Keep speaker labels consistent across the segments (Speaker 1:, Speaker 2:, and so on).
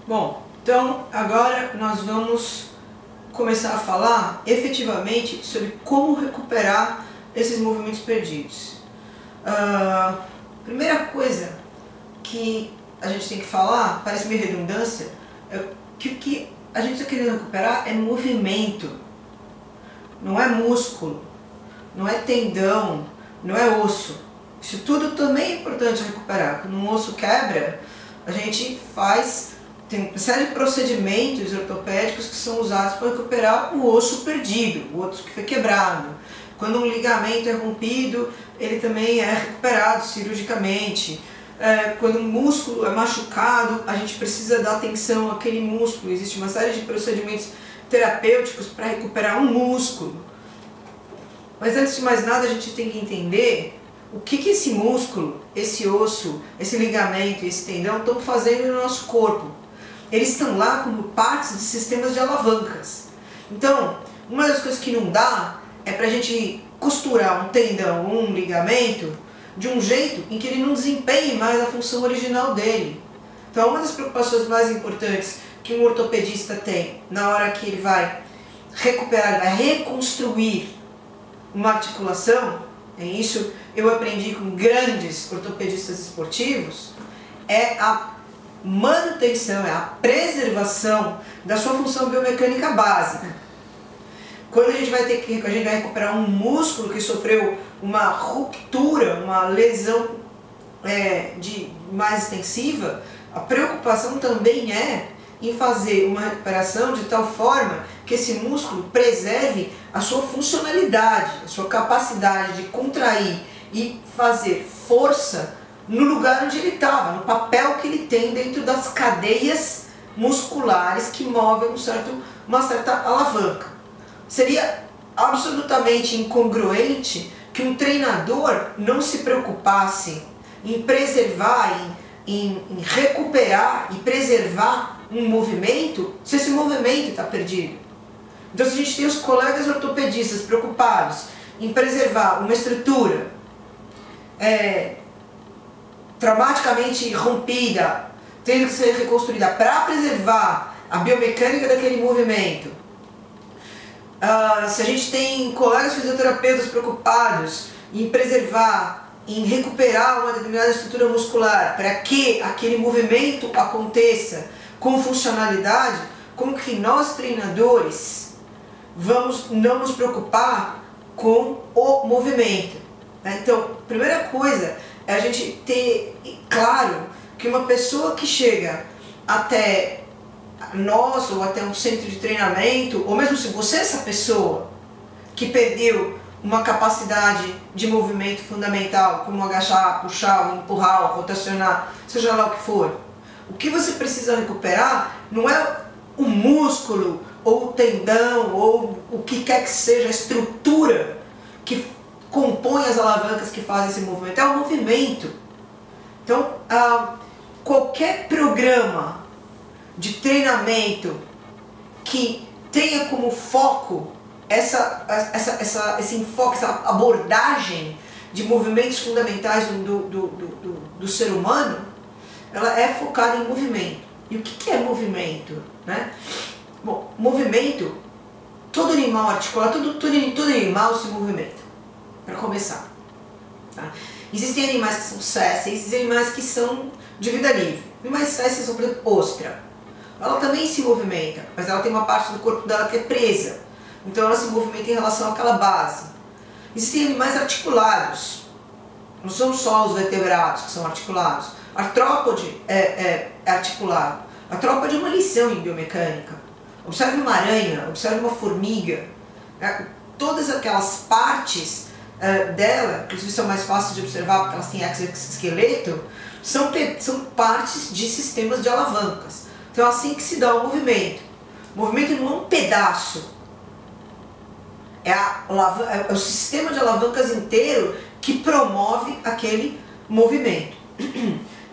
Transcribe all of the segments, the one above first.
Speaker 1: Bom, então agora nós vamos começar a falar efetivamente sobre como recuperar esses movimentos perdidos. Primeira coisa que a gente tem que falar, parece meio redundância, é que o que a gente está querendo recuperar é movimento, não é músculo, não é tendão, não é osso. Isso tudo também é importante recuperar. Quando um osso quebra, a gente tem uma série de procedimentos ortopédicos que são usados para recuperar o osso perdido, o osso que foi quebrado. Quando um ligamento é rompido, ele também é recuperado cirurgicamente. Quando um músculo é machucado, a gente precisa dar atenção àquele músculo. Existe uma série de procedimentos terapêuticos para recuperar um músculo. Mas antes de mais nada, a gente tem que entender o que esse músculo, esse osso, esse ligamento e esse tendão estão fazendo no nosso corpo. Eles estão lá como partes de sistemas de alavancas. Então, uma das coisas que não dá é para a gente costurar um tendão ou um ligamento de um jeito em que ele não desempenhe mais a função original dele. Então, uma das preocupações mais importantes que um ortopedista tem na hora que ele vai recuperar, vai reconstruir uma articulação, isso eu aprendi com grandes ortopedistas esportivos, é a manutenção, é a preservação da sua função biomecânica básica. Quando a gente vai recuperar um músculo que sofreu uma ruptura, uma lesão mais extensiva, a preocupação também é em fazer uma recuperação de tal forma que esse músculo preserve a sua funcionalidade, a sua capacidade de contrair e fazer força no lugar onde ele estava, no papel que ele tem dentro das cadeias musculares que movem uma certa alavanca. Seria absolutamente incongruente que um treinador não se preocupasse em preservar, em recuperar e preservar um movimento se esse movimento está perdido. Então, se a gente tem os colegas ortopedistas preocupados em preservar uma estrutura traumaticamente rompida, tendo que ser reconstruída para preservar a biomecânica daquele movimento, se a gente tem colegas fisioterapeutas preocupados em preservar, em recuperar uma determinada estrutura muscular para que aquele movimento aconteça com funcionalidade, como que nós treinadores vamos não nos preocupar com o movimento? Então, a primeira coisa é a gente ter claro que uma pessoa que chega até nós ou até um centro de treinamento, ou mesmo se você é essa pessoa que perdeu uma capacidade de movimento fundamental, como agachar, puxar, ou empurrar, ou rotacionar, seja lá o que for, o que você precisa recuperar não é o músculo, ou o tendão, ou o que quer que seja a estrutura que compõe as alavancas que fazem esse movimento, é o movimento. Então, qualquer programa de treinamento que tenha como foco esse enfoque, essa abordagem de movimentos fundamentais do ser humano, ela é focada em movimento. E o que é movimento, né? Bom, movimento, todo animal articulado, todo animal se movimenta, para começar. Tá? Existem animais que são sésseis, existem animais que são de vida livre. Animais sésseis são, por exemplo, ostra. Ela também se movimenta, mas ela tem uma parte do corpo dela que é presa. Então ela se movimenta em relação àquela base. Existem animais articulados. Não são só os vertebrados que são articulados. A artrópode é articulado. A artrópode é uma lição em biomecânica. Observe uma aranha, observe uma formiga. Todas aquelas partes dela, inclusive são mais fáceis de observar porque elas têm exoesqueleto, são partes de sistemas de alavancas. Então é assim que se dá o movimento. O movimento não é um pedaço. É o sistema de alavancas inteiro que promove aquele movimento.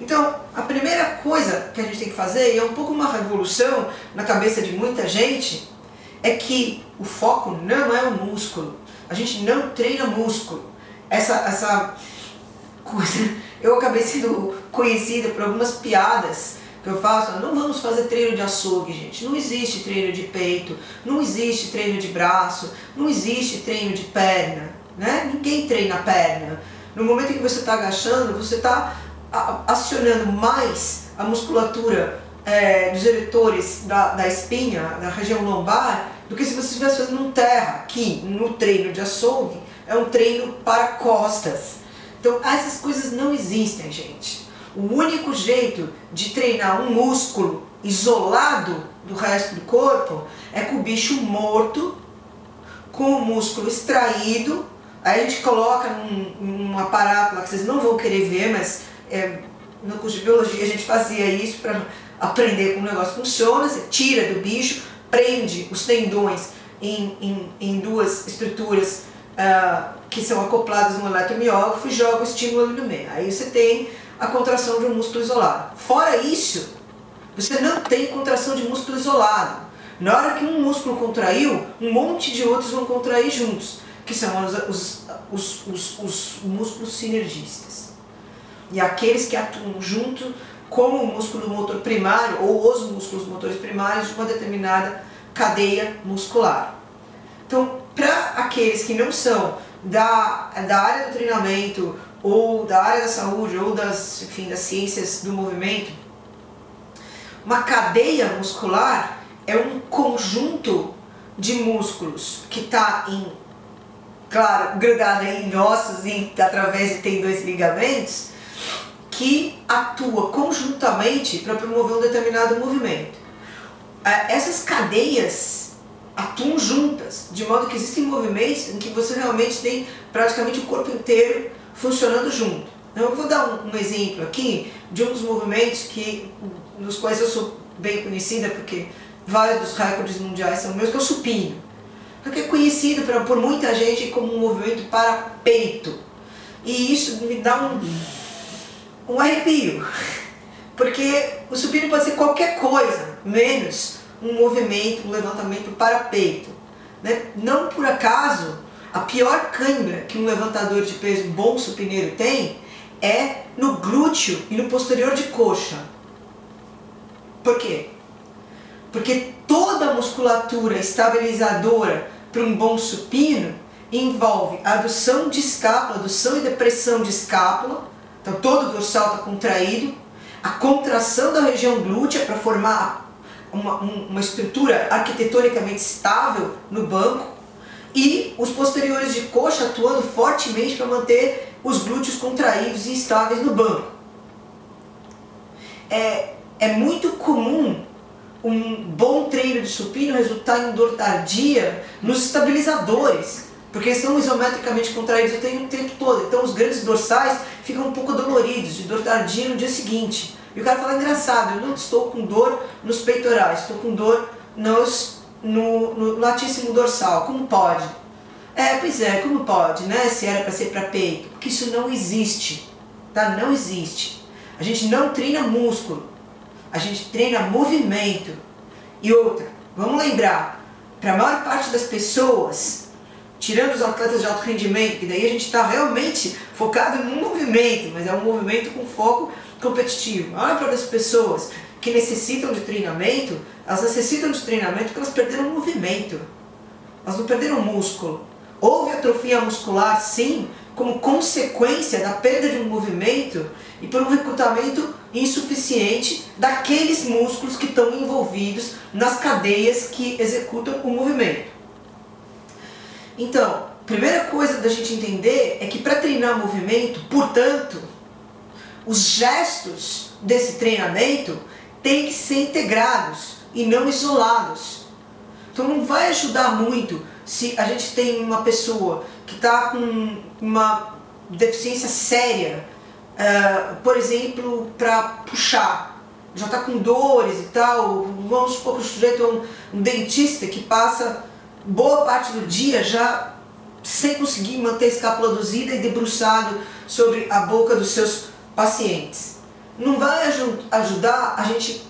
Speaker 1: Então, a primeira coisa que a gente tem que fazer, e é um pouco uma revolução na cabeça de muita gente, é que o foco não é o músculo. A gente não treina músculo. Essa coisa, eu acabei sendo conhecida por algumas piadas que eu faço, não vamos fazer treino de açougue, gente. Não existe treino de peito, não existe treino de braço, não existe treino de perna, né? Ninguém treina a perna. No momento em que você está agachando, você está acionando mais a musculatura dos eretores da espinha, da região lombar, do que se você estivesse fazendo um terra, que no treino de açougue é um treino para costas. Então essas coisas não existem, gente. O único jeito de treinar um músculo isolado do resto do corpo é com o bicho morto, com o músculo extraído. Aí a gente coloca num aparato lá que vocês não vão querer ver, mas no curso de biologia a gente fazia isso para aprender como o negócio funciona. Você tira do bicho, prende os tendões em duas estruturas que são acopladas no eletromiógrafo e joga o estímulo ali no meio. Aí você tem a contração de um músculo isolado. Fora isso, você não tem contração de músculo isolado. Na hora que um músculo contraiu, um monte de outros vão contrair juntos, que são os músculos sinergistas. E aqueles que atuam junto como o músculo motor primário ou os músculos motores primários de uma determinada cadeia muscular. Então, para aqueles que não são da área do treinamento ou da área da saúde ou das ciências do movimento, uma cadeia muscular é um conjunto de músculos que está claro, grudado em ossos e através de tendões e ligamentos, que atua conjuntamente para promover um determinado movimento. Essas cadeias atuam juntas, de modo que existem movimentos em que você realmente tem praticamente o corpo inteiro funcionando junto. Então, eu vou dar um exemplo aqui de um dos movimentos nos quais eu sou bem conhecida, porque vários dos recordes mundiais são meus, que é o supino. Que é conhecido por muita gente como um movimento para peito. E isso me dá um arrepio, porque o supino pode ser qualquer coisa, menos um movimento, um levantamento para peito, né? Não por acaso, a pior cãibra que um levantador de peso bom supineiro tem é no glúteo e no posterior de coxa. Por quê? Porque toda a musculatura estabilizadora para um bom supino envolve a adução de escápula, adução e depressão de escápula, então todo o dorsal está contraído, a contração da região glútea para formar uma estrutura arquitetonicamente estável no banco e os posteriores de coxa atuando fortemente para manter os glúteos contraídos e estáveis no banco. É muito comum um bom treino de supino resultar em dor tardia nos estabilizadores, porque eles estão isometricamente contraídos o tempo todo. Então os grandes dorsais ficam um pouco doloridos, de dor tardia no dia seguinte. E o cara fala, engraçado, eu não estou com dor nos peitorais, estou com dor no latíssimo dorsal, como pode? Pois é, como pode, né? Se era para ser para peito, porque isso não existe, tá? Não existe. A gente não treina músculo, a gente treina movimento. E outra, vamos lembrar, para a maior parte das pessoas, tirando os atletas de alto rendimento, que daí a gente está realmente focado no movimento, mas é um movimento com foco competitivo. A maior parte das pessoas que necessitam de treinamento, elas necessitam de treinamento porque elas perderam movimento, elas não perderam músculo. Houve atrofia muscular, sim, como consequência da perda de um movimento e por um recrutamento insuficiente daqueles músculos que estão envolvidos nas cadeias que executam o movimento. Então, a primeira coisa da gente entender é que para treinar movimento, portanto, os gestos desse treinamento têm que ser integrados e não isolados. Então não vai ajudar muito se a gente tem uma pessoa que está com uma deficiência séria, por exemplo, para puxar, já está com dores e tal. Vamos supor que o sujeito é um dentista que passa boa parte do dia já sem conseguir manter a escápula aduzida e debruçado sobre a boca dos seus pacientes. Não vai ajudar a gente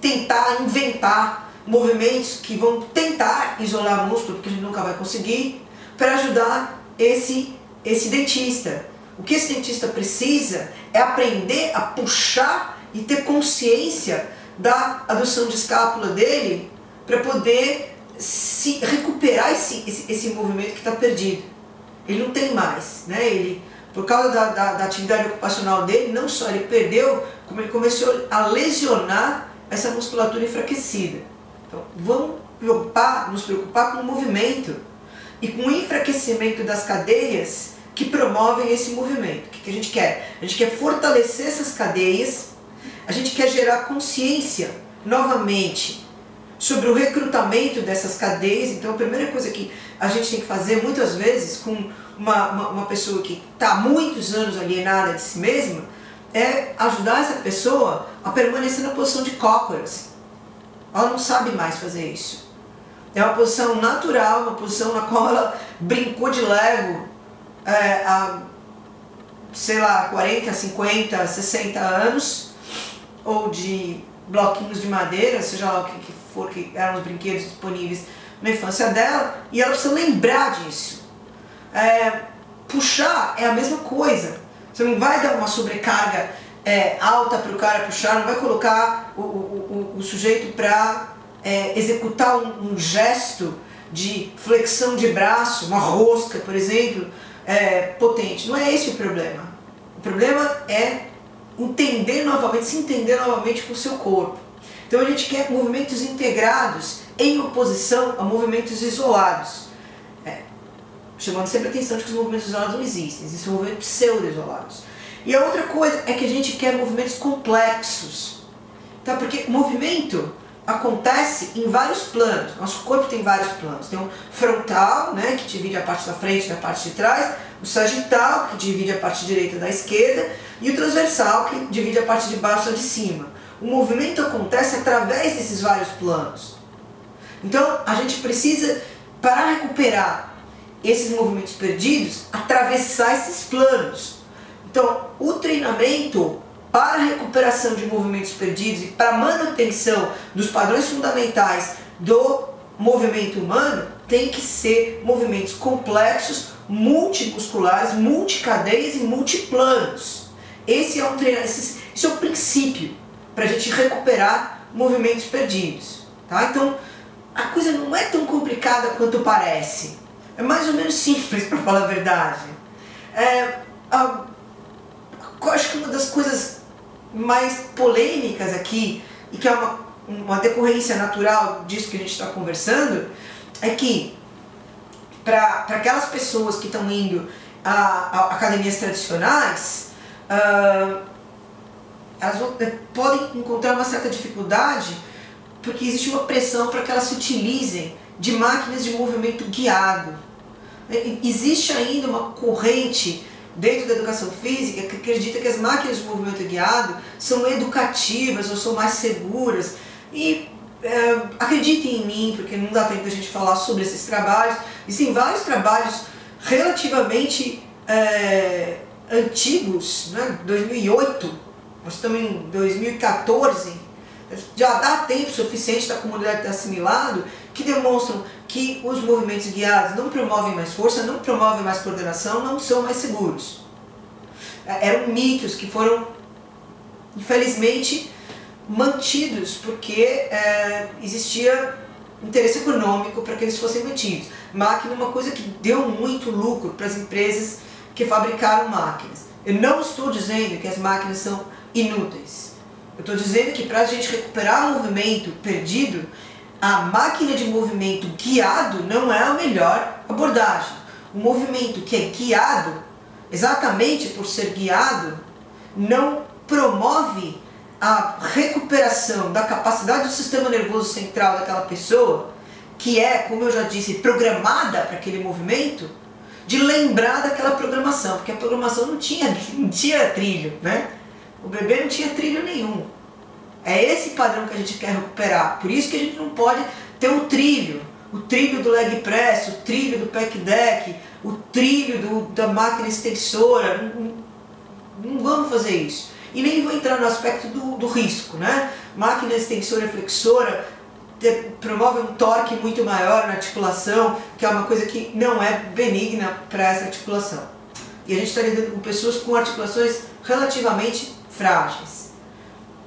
Speaker 1: tentar inventar movimentos que vão tentar isolar o músculo, porque a gente nunca vai conseguir, para ajudar esse dentista. O que esse dentista precisa é aprender a puxar e ter consciência da adução de escápula dele para poder se recuperar esse movimento que está perdido. Ele não tem mais, né? Ele, por causa da atividade ocupacional dele, não só ele perdeu, como ele começou a lesionar essa musculatura enfraquecida. Então, vamos nos preocupar com o movimento e com o enfraquecimento das cadeias que promovem esse movimento. O que a gente quer? A gente quer fortalecer essas cadeias, a gente quer gerar consciência, novamente, sobre o recrutamento dessas cadeias. Então, a primeira coisa que a gente tem que fazer, muitas vezes, com uma pessoa que está há muitos anos alienada de si mesma, é ajudar essa pessoa a permanecer na posição de cócoras. Ela não sabe mais fazer isso. É uma posição natural, uma posição na qual ela brincou de Lego há, sei lá, 40, 50, 60 anos, ou de bloquinhos de madeira, seja lá o que for que eram os brinquedos disponíveis na infância dela, e ela precisa lembrar disso. Puxar é a mesma coisa. Você não vai dar uma sobrecarga alta para o cara puxar, não vai colocar o sujeito para executar um gesto de flexão de braço, uma rosca, por exemplo, potente. Não é esse o problema. O problema é se entender novamente com o seu corpo. Então a gente quer movimentos integrados em oposição a movimentos isolados. Chamando sempre a atenção de que os movimentos isolados não existem, existem movimentos pseudo-isolados. E a outra coisa é que a gente quer movimentos complexos, tá? Porque movimento acontece em vários planos. Nosso corpo tem vários planos. Tem o frontal, né, que divide a parte da frente da parte de trás, o sagital, que divide a parte direita da esquerda, e o transversal, que divide a parte de baixo da de cima. O movimento acontece através desses vários planos. Então, a gente precisa, para recuperar esses movimentos perdidos, atravessar esses planos. Então, o treinamento para a recuperação de movimentos perdidos e para a manutenção dos padrões fundamentais do movimento humano tem que ser movimentos complexos, multimusculares, multicadeias e multiplanos. Esse é esse é o princípio para a gente recuperar movimentos perdidos. Tá? Então, a coisa não é tão complicada quanto parece. É mais ou menos simples, para falar a verdade. Acho que uma das coisas mais polêmicas aqui, e que é uma decorrência natural disso que a gente está conversando, é que para aquelas pessoas que estão indo a academias tradicionais, elas podem encontrar uma certa dificuldade porque existe uma pressão para que elas se utilizem de máquinas de movimento guiado. Existe ainda uma corrente dentro da educação física que acredita que as máquinas de movimento guiado são educativas ou são mais seguras. E acreditem em mim, porque não dá tempo da gente falar sobre esses trabalhos. Existem vários trabalhos relativamente antigos, né? 2008, nós estamos em 2014, já dá tempo suficiente da comunidade ter assimilado, que demonstram que os movimentos guiados não promovem mais força, não promovem mais coordenação, não são mais seguros. Eram mitos que foram, infelizmente, mantidos porque existia interesse econômico para que eles fossem mantidos. Máquina é uma coisa que deu muito lucro para as empresas que fabricaram máquinas. Eu não estou dizendo que as máquinas são inúteis. Eu estou dizendo que para a gente recuperar o movimento perdido, a máquina de movimento guiado não é a melhor abordagem. O movimento que é guiado, exatamente por ser guiado, não promove a recuperação da capacidade do sistema nervoso central daquela pessoa, que é, como eu já disse, programada para aquele movimento, de lembrar daquela programação, porque a programação não tinha trilho, né? O bebê não tinha trilho nenhum. É esse padrão que a gente quer recuperar. Por isso que a gente não pode ter o trilho do leg press, o trilho do pec deck, o trilho da máquina extensora. Não vamos fazer isso. E nem vou entrar no aspecto do risco, né? Máquina extensora e flexora promove um torque muito maior na articulação, que é uma coisa que não é benigna para essa articulação. E a gente está lidando com pessoas com articulações relativamente frágeis.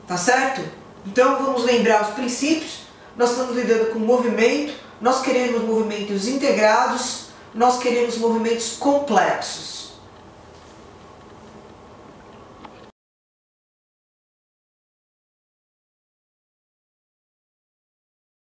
Speaker 1: Então, o que a gente tem que Tá certo? Então vamos lembrar os princípios. Nós estamos lidando com movimento, nós queremos movimentos integrados, nós queremos movimentos complexos.